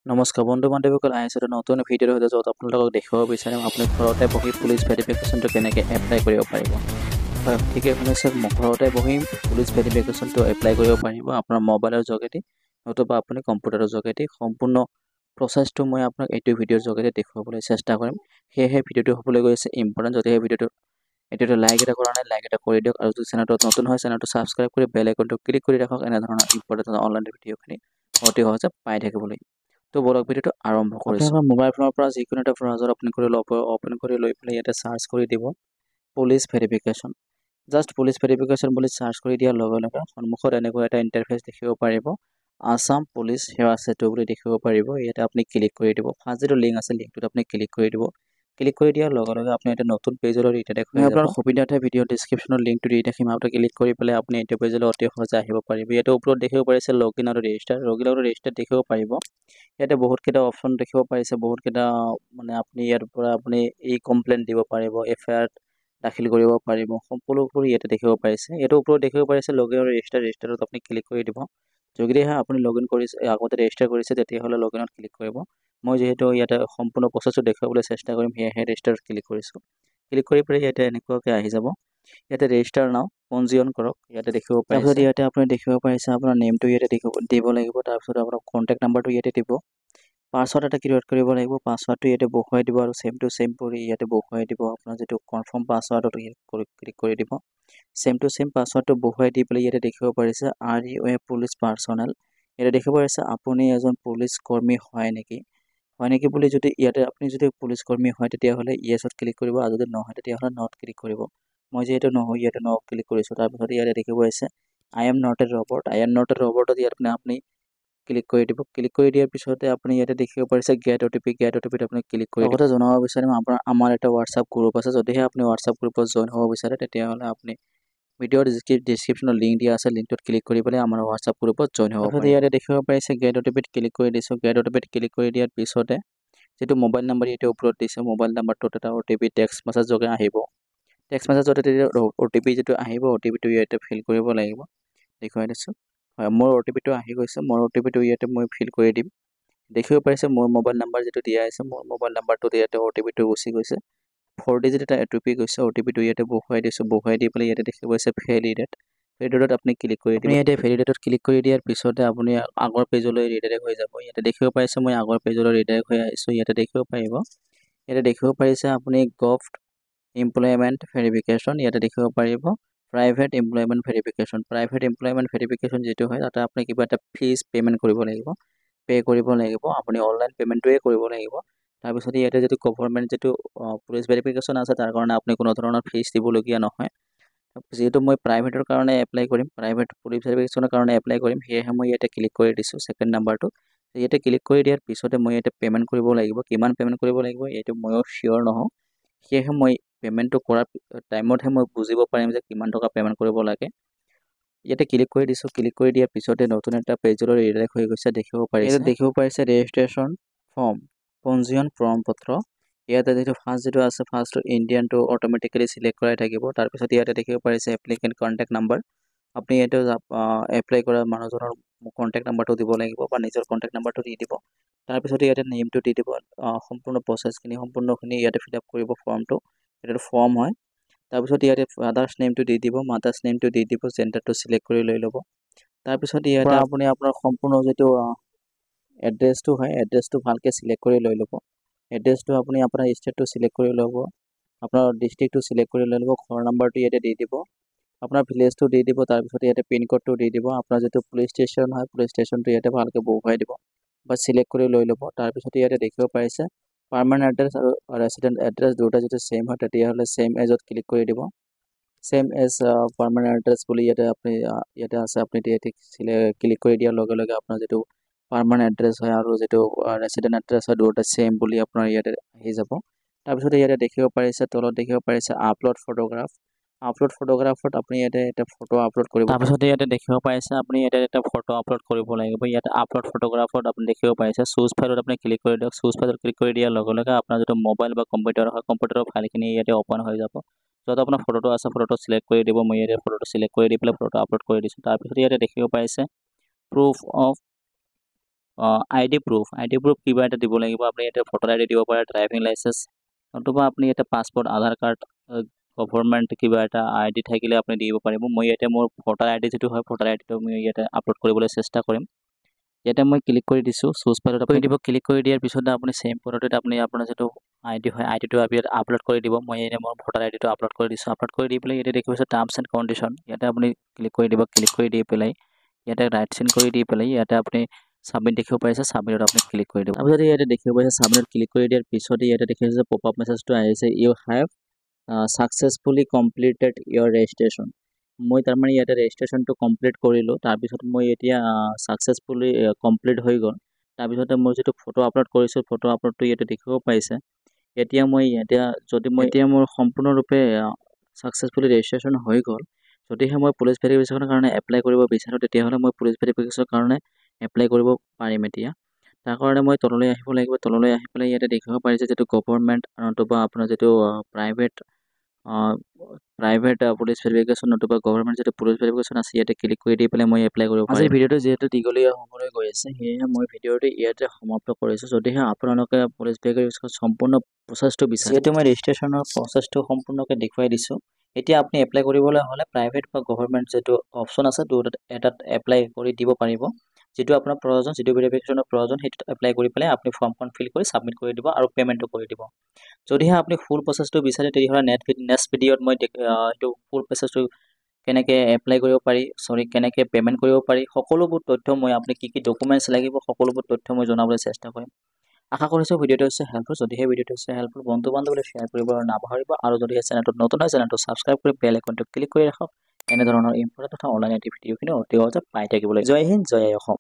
নমস্কাৰ বন্ধু বান্ধৱীসকল, আহিছোঁ এটা নতুন ভিডিঅ'ৰ সৈতে য'ত আপোনালোকক দেখুৱাব বিচাৰিম আপুনি ঘৰতে বহি পুলিচ ভেৰিফিকেশ্যনটো কেনেকৈ এপ্লাই কৰিব পাৰিব। হয়, ঠিকে শুনিছে, ঘৰতে বহি পুলিচ ভেৰিফিকেশ্যনটো এপ্লাই কৰিব পাৰিব আপোনাৰ মোবাইলৰ যোগেদি নতুবা আপুনি কম্পিউটাৰৰ যোগেদি। সম্পূৰ্ণ প্ৰচেছটো মই আপোনাক এইটো ভিডিঅ'ৰ যোগেদি দেখুৱাবলৈ চেষ্টা কৰিম। সেয়েহে ভিডিঅ'টো হ'বলৈ গৈছে ইম্পৰ্টেণ্ট। যদি সেই ভিডিঅ'টো লাইক এটা কৰা নাই, লাইক এটা কৰি দিয়ক, আৰু যদি চেনেলটোত নতুন হয় চেনেলটো ছাবস্ক্ৰাইব কৰি বেল আইকনটো ক্লিক কৰি ৰাখক এনেধৰণৰ ইম্পৰ্টেণ্ট অনলাইন ভিডিঅ'খিনি অতি সহজে পাই থাকিবলৈ। তো বলক ভিডিঅ'টো আৰম্ভ কৰিছোঁ। আপোনাৰ মোবাইল ফোনৰ পৰা যিকোনো এটা ব্ৰাউজাৰ ওপেন কৰি লৈ পেলাই ইয়াতে চাৰ্চ কৰি দিব police verification. Just police verification বুলি চাৰ্চ কৰি দিয়াৰ লগে লগে সন্মুখত এনেকুৱা এটা ইণ্টাৰফেচ দেখিব পাৰিব। আছাম পুলিচ সেৱা সেতু বুলি দেখিব পাৰিব। ইয়াতে আপুনি ক্লিক কৰি দিব। ফাৰ্ষ্ট যিটো লিংক আছে লিংকটোত আপুনি ক্লিক কৰি দিব। ক্লিক কৰি দিয়াৰ লগে লগে আপুনি এটা নতুন পেজলৈ ৰিটাইৰেক্ট হৈ যাব। আপোনাৰ সুবিধাৰ্থে ভিডিঅ' ডিছক্ৰিপশ্যনৰ লিংকটো দি ৰাখিম, আৰু ক্লিক কৰি পেলাই আপুনি এইটো পেজলৈ অতি সহজে আহিব পাৰিব। ইয়াতে ওপৰত দেখিব পাৰিছে লগইন আৰু ৰেজিষ্টাৰ দেখিব পাৰিব। ইয়াতে বহুতকেইটা অপশ্যন দেখিব পাৰিছে, বহুতকেইটা আপুনি ইয়াৰ পৰা আপুনি কমপ্লেইন দিব পাৰিব, এফআইআৰ দাখিল কৰিব পাৰিব, সকলোবোৰ ইয়াতে দেখিব পাৰিছে। ইয়াতে ওপৰত দেখিব পাৰিছে লগইন আৰু ৰেজিষ্টাৰত আপুনি ক্লিক কৰি দিব। যদিহে আপুনি লগইন কৰিছে, আগতে ৰেজিষ্টাৰ কৰিছে, তেতিয়াহ'লে লগইনত ক্লিক কৰিব। মই যিহেতু ইয়াতে সম্পূৰ্ণ প্ৰচেছটো দেখুৱাবলৈ চেষ্টা কৰিম, সেয়েহে ৰেজিষ্টাৰত ক্লিক কৰিছোঁ। ক্লিক কৰি পেলাই ইয়াতে এনেকুৱাকৈ আহি যাব। ইয়াতে ৰেজিষ্টাৰ নাও পঞ্জীয়ন কৰক ইয়াতে দেখিব পাৰিছে। তাৰপিছত ইয়াতে আপুনি দেখিব পাৰিছে আপোনাৰ নেমটো ইয়াতে দিব লাগিব। তাৰপিছত আপোনাৰ কণ্টেক্ট নাম্বাৰটো ইয়াতে দিব। পাছৱৰ্ড এটা ক্ৰিয়েট কৰিব লাগিব। পাছৱৰ্ডটো ইয়াতে বহুৱাই দিব আৰু ছেম টু ছেম কৰি ইয়াতে বহুৱাই দিব। আপোনাৰ যিটো কনফাৰ্ম পাছৱৰ্ডটো ক্লিক কৰি দিব। ছেম টু ছেম পাছৱৰ্ডটো বহুৱাই দি পেলাই ইয়াতে দেখিব পাৰিছে R U A police personal. ইয়াতে দেখিব পাৰিছে আপুনি এজন পুলিচ কৰ্মী হয় নেকি বুলি যদি ইয়াতে আপুনি যদি পুলিচ কৰ্মী হয় তেতিয়াহ'লে য়েছত ক্লিক কৰিব, আৰু যদি নহয় তেতিয়াহ'লে নট ক্লিক কৰিব। মই যিহেতু নহয় ইয়াতে ন ক্লিক কৰিছোঁ। তাৰপিছত ইয়াতে দেখিব পাৰিছে I am not a robot. ৰবটত ইয়াত আপুনি ক্লিক কৰি দিব। ক্লিক কৰি দিয়াৰ পিছতে আপুনি ইয়াতে দেখিব পাৰিছে গেট অ'টিপি আপুনি ক্লিক কৰি দিব। লগতে জনাব বিচাৰিম আমাৰ এটা হোৱাটছআপ গ্ৰুপ আছে। যদিহে আপুনি হোৱাটছআপ গ্ৰুপত জইন হ'ব বিচাৰে তেতিয়াহ'লে আপুনি ভিডিঅ'ৰ ডিছক্ৰিপশ্যনত লিংক দিয়া আছে, লিংকটোত ক্লিক কৰি পেলাই আমাৰ হোৱাটছআপ গ্ৰুপত জইন হ'ব পাৰিব। ইয়াতে দেখিব পাৰিছে গেট অ'টিপিত ক্লিক কৰি দিছোঁ। গেট অ'টিপিত ক্লিক কৰি দিয়াৰ পিছতে যিটো মোবাইল নাম্বাৰ ইয়াতে ওপৰত দিছে, মোবাইল নাম্বাৰটোত এটা অ'টিপি টেক্সট মেছেজ যোগে আহিব। টেক্সট মেছেজ অ'টিপি যিটো আহিব, অ'টিপিটো ইয়াতে ফিল কৰিব লাগিব। দেখুৱাই দিছোঁ। হয়, মোৰ অ'টিপিটো আহি গৈছে। মোৰ অ'টিপিটো ইয়াতে মই ফিল কৰি দিম। দেখিব পাৰিছে মোৰ মোবাইল নাম্বাৰ যিটো দিয়া আছে, মোৰ মোবাইল নাম্বাৰটোত ইয়াতে অ'টিপিটো গুচি গৈছে। 4 ডিজিট এটা অ'টিপি গৈছে। অ'টিপিটো ইয়াতে বহুৱাই দিছোঁ। বহুৱাই দি পেলাই ইয়াতে দেখিব পাৰিছে ভেলিডেট আপুনি ক্লিক কৰি দিব। ইয়াতে ভেলিডেটত ক্লিক কৰি দিয়াৰ পিছতে আপুনি আগৰ পেজলৈ ৰিডাইৰেক্ট হৈ যাব। ইয়াতে দেখিব পাৰিছে মই আগৰ পেজলৈ ৰিডাইৰেক্ট হৈ আহিছোঁ। ইয়াতে দেখিব পাৰিব, ইয়াতে দেখিব পাৰিছে আপুনি গভট এমপ্লয়মেণ্ট ভেৰিফিকেশ্যন। ইয়াতে দেখিব পাৰিব private employment verification. Private employment verification যিটো হয়, তাতে আপুনি কিবা এটা ফিজ পে'মেণ্ট কৰিব লাগিব। আপুনি অনলাইন পে'মেণ্টটোৱে কৰিব লাগিব। তাৰপিছত ইয়াতে যিটো গভৰ্ণমেণ্ট যিটো পুলিচ ভেৰিফিকেশ্যন আছে, তাৰ কাৰণে আপুনি কোনো ধৰণৰ ফিজ দিবলগীয়া নহয়। যিহেতু মই প্ৰাইভেটৰ কাৰণে এপ্লাই কৰিম, প্ৰাইভেট পুলিচ ভেৰিফিকেশ্যনৰ কাৰণে এপ্লাই কৰিম, সেয়েহে মই ইয়াতে ক্লিক কৰি দিছোঁ ছেকেণ্ড নাম্বাৰটো। ইয়াতে ক্লিক কৰি দিয়াৰ পিছতে মই ইয়াতে পে'মেণ্ট কৰিব লাগিব। কিমান পে'মেণ্ট কৰিব লাগিব এইটো ময়ো চিয়'ৰ নহওঁ, সেয়েহে মই পে'মেণ্টটো কৰাৰ টাইমতহে মই বুজিব পাৰিম যে কিমান টকা পে'মেণ্ট কৰিব লাগে। ইয়াতে ক্লিক কৰি দিছোঁ। ক্লিক কৰি দিয়াৰ পিছতে নতুন এটা পেজলৈ ৰিডাইৰেক্ট হৈ গৈছে দেখিব পাৰিছে। ইয়াতে দেখিব পাৰিছে ৰেজিষ্ট্ৰেশ্যন ফৰ্ম, পঞ্জীয়ন প্ৰমাণপত্ৰ। ইয়াতে যিটো আছে ফাৰ্ষ্টটো ইণ্ডিয়ানটো অট'মেটিকেলি চিলেক্ট কৰাই থাকিব। তাৰপিছত ইয়াতে দেখিব পাৰিছে এপ্লিকেণ্ট কণ্টেক্ট নাম্বাৰ। আপুনি ইয়াতে এপ্লাই কৰা মানুহজনৰ কণ্টেক্ট নাম্বাৰটো দিব লাগিব বা নিজৰ কণ্টেক্ট নাম্বাৰটো দি দিব। তাৰপিছত ইয়াতে নেমটো দি দিব। সম্পূৰ্ণ সম্পূৰ্ণখিনি ইয়াতে ফিল আপ কৰিব ফৰ্মটো। এইটো ফৰ্ম হয়। তাৰপিছত ইয়াতে ফাদাৰ্ছ নেমটো দি দিব, মাদাৰ্ছ নেমটো দি দিব, জেণ্ডাৰটো চিলেক্ট কৰি লৈ ল'ব। তাৰপিছত ইয়াতে আপুনি আপোনাৰ সম্পূৰ্ণ যিটো এড্ৰেছটো হয়, এড্ৰেছটো ভালকৈ চিলেক্ট কৰি লৈ ল'ব। এড্ৰেছটো আপুনি আপোনাৰ ষ্টেটটো চিলেক্ট কৰি ল'ব, আপোনাৰ ডিষ্ট্ৰিক্টটো চিলেক্ট কৰি লৈ ল'ব, ঘৰ নাম্বাৰটো ইয়াতে দি দিব, আপোনাৰ ভিলেজটো দি দিব। তাৰপিছত ইয়াতে পিনক'ডটো দি দিব। আপোনাৰ যিটো পুলিচ ষ্টেচন হয়, পুলিচ ষ্টেচনটো ইয়াতে ভালকৈ বহুৱাই দিব বা চিলেক্ট কৰি লৈ ল'ব। তাৰপিছত ইয়াতে দেখিব পাৰিছে পাৰ্মানেণ্ট এড্ৰেছ আৰু ৰেচিডেণ্ট এড্ৰেছ দুয়োটা যদি ছেইম হয় তেতিয়াহ'লে ছেইম এজত ক্লিক কৰি দিব। ছেইম এজ পাৰ্মানেণ্ট এড্ৰেছ বুলি ইয়াতে আছে, আপুনি ইয়াতে ক্লিক কৰি দিয়াৰ লগে লগে আপোনাৰ যিটো পাৰ্মানেণ্ট এড্ৰেছ হয় আৰু যিটো ৰেচিডেণ্ট এড্ৰেছ হয় দুয়োটা ছেইম বুলি আপোনাৰ ইয়াতে আহি যাব। তাৰপিছত ইয়াতে দেখিব পাৰিছে, তলত দেখিব পাৰিছে আপলোড ফটোগ্ৰাফ। আপলোড ফটোগ্ৰাফত আপুনি ইয়াতে এটা ফটো আপলোড কৰিব। তাৰপিছত ইয়াতে দেখিব পাৰিছে আপুনি ইয়াতে এটা ফটো আপলোড কৰিব লাগিব। ইয়াতে আপলোড ফটোগ্ৰাফত আপুনি দেখিব পাৰিছে চুজ ফাইলত আপুনি ক্লিক কৰি দিয়ক। চুজ ফাইলত ক্লিক কৰি দিয়াৰ লগে লগে আপোনাৰ যিটো মোবাইল বা কম্পিউটাৰ হয়, কম্পিউটাৰৰ ফাইলখিনি ইয়াতে অ'পন হৈ যাব। য'ত আপোনাৰ ফটোটো আছে, ফটোটো চিলেক্ট কৰি দিব। মই ইয়াতে ফটোটো চিলেক্ট কৰি দি পেলাই ফটোটো আপলোড কৰি দিছোঁ। তাৰপিছত ইয়াতে দেখিব পাৰিছে প্ৰুফ অফ আইডি প্ৰুফ কিবা এটা দিব লাগিব আপুনি ইয়াতে ভোটাৰ আইডি দিব পাৰে ড্ৰাইভিং লাইচেন্স নতুবা আপুনি এটা পাছপোৰ্ট আধাৰ কাৰ্ড গভৰ্ণমেণ্ট কিবা এটা আইডি থাকিলে আপুনি দিব পাৰিব মই ইয়াতে মোৰ ভোটাৰ আইডি যেটো হয় ভোটাৰ আইডিটো মই ইয়াতে আপলোড কৰিবলৈ চেষ্টা কৰিম ইয়াতে মই ক্লিক কৰি দিছো চুজ ফাইলত আপুনি দিব ক্লিক কৰি দিয়াৰ পিছত আপুনি সেম পদ্ধতিত আপুনি আপোনাৰ যেটো আইডি হয় আইডিটো আপলোড কৰি দিব মই ইয়াতে মোৰ ভোটাৰ আইডিটো আপলোড কৰি দিছো আপলোড কৰি দি পেলাই ইয়াতে দেখিব টাৰ্মছ এণ্ড কণ্ডিশ্যন ইয়াতে আপুনি ক্লিক কৰি দিব ক্লিক কৰি দি পেলাই ইয়াতে ৰাইট সাইন কৰি দি পেলাই ইয়াতে আপুনি সাবমিট দেখিব পাইছে সাবমিটত আপুনি ক্লিক কৰি দিব তাৰপিছত ইয়াতে দেখিব পাইছে সাবমিটত ক্লিক কৰি দিয়াৰ পিছত ইয়াতে দেখিছে পপআপ মেছেজটো আহিছে you have successfully completed your registration মই তাৰ মানে ইয়াতে ৰেজিষ্ট্ৰেচনটো কমপ্লিট কৰিলো তাৰ পিছত মই এতিয়া সাকসেসফুলি কমপ্লিট হৈ গল তাৰ পিছতে মই যেটো ফটো আপলোড কৰিছো ফটো আপলোডটো ইয়াতে দেখিব পাইছে এতিয়া মোৰ সম্পূৰ্ণৰূপে সাকসেসফুলি ৰেজিষ্ট্ৰেচন হৈ গল যদিহে মই পুলিচ ভেৰিফিকেচনৰ কাৰণে এপ্লাই কৰিব বিচাৰো তেতিয়াহলে মই পুলিচ ভেৰিফিকেচনৰ কাৰণে এপ্লাই কৰিব পাৰিম এতিয়া তাৰ কাৰণে মই তললৈ আহিব লাগিব তললৈ আহি পেলাই ইয়াতে দেখিব পাৰিছে যেটো গভৰ্ণমেণ্ট নতুবা আপোনাৰ যেটো প্ৰাইভেট পুলিচ ভেৰিফিকেচন নতুবা গভৰ্ণমেণ্ট যেটো পুলিচ ভেৰিফিকেচন আছে ইয়াতে ক্লিক কৰি দি পেলাই মই এপ্লাই কৰিব পাৰিম আজি ভিডিওটো যেহেতু দীঘলীয়া সময়লৈ গৈ আছে সেয়ে মই ভিডিওটো ইয়াতে সমাপ্ত কৰিছো যদিহে আপোনালোকে পুলিচ ভেৰিফিকেচন সম্পূৰ্ণ প্ৰচেছটো বিচাৰে যেটো মই ৰেজিষ্ট্ৰেচনৰ প্ৰচেছটো সম্পূৰ্ণকৈ দেখুৱাই দিছো এতিয়া আপুনি এপ্লাই কৰিবলৈ হলে প্ৰাইভেট বা গভৰ্ণমেণ্ট যেটো অপচন আছে দুটাত এটাত এপ্লাই কৰি দিব পাৰিব যেটো আপোনাৰ প্ৰয়োজন যেটো ভেৰিফিকেচনৰ প্ৰয়োজন হেতু এপ্লাই কৰি পেলাই আপুনি ফৰ্মখন ফিল কৰি সাবমিট কৰি দিব আৰু পেমেন্টটো কৰি দিব যদিহে আপুনি ফুল প্ৰচেছটো বিচাৰে তেতিয়াহলে নেক্সট ভিডিওত মই এটো ফুল প্ৰচেছটো কেনেকৈ এপ্লাই কৰিব পাৰি কেনেকৈ পেমেন্ট কৰিব পাৰি সকলোবোৰ তথ্য মই আপুনি কি কি ডকুমেন্টছ লাগিব সকলোবোৰ তথ্য মই জনাবলৈ চেষ্টা কৰিম আশা কৰিছো ভিডিওটো হৈছে হেল্পফুল যদিহে ভিডিওটো হৈছে হেল্পফুল বন্ধু-বান্ধৱীলৈ শ্বেয়াৰ কৰিব নাপাহৰিব আৰু যদি চেনেলটো নতুন হয় চেনেলটো সাবস্ক্ৰাইব কৰি বেল আইকনটো ক্লিক কৰি ৰাখক এনে ধৰণৰ ইম্পৰ্টেন্ট তথা অনলাইন এক্টিভিটিখিনি অতি সহজে পাই থাকিবলৈ জয় হিন্দ জয় অসম